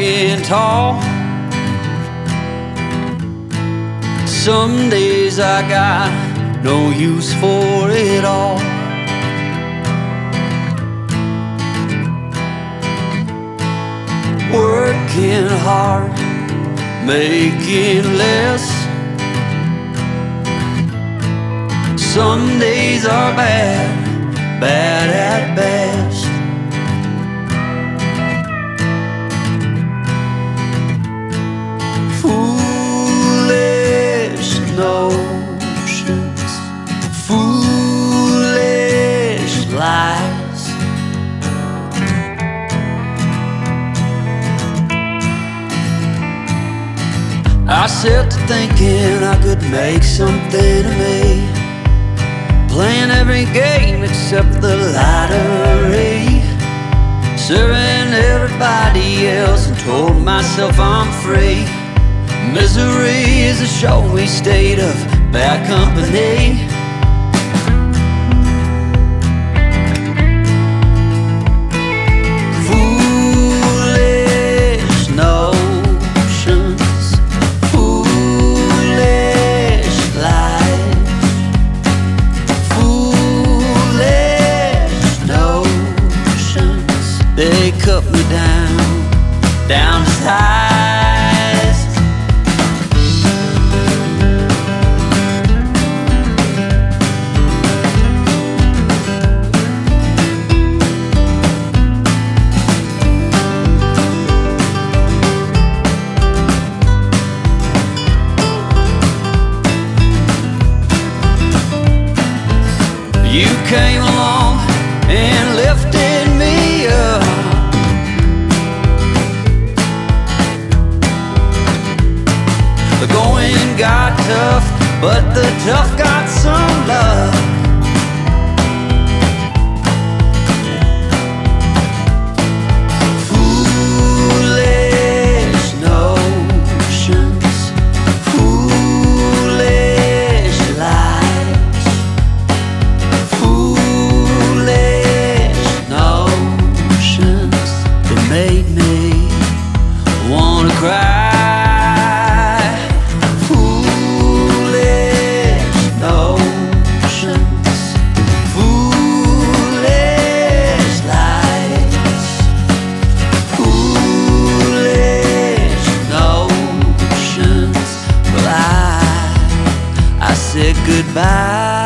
walking tall. Some days I got no use for it all. Working hard, making less. Some days are bad, bad at best. Foolish notions, foolish lies. I set to thinking I could make something of me, playing every game except the lottery, serving everybody else and told myself I'm free. Misery is a showy state of bad company. Foolish notions, foolish lies. Foolish notions, they cut me down to size. You came along and lifted me up. The going got tough, but the tough got some love. Foolish notions, foolish lies. Foolish notions that made me wanna cry. Foolish notions, foolish lies. Foolish notions. Well, I said goodbye.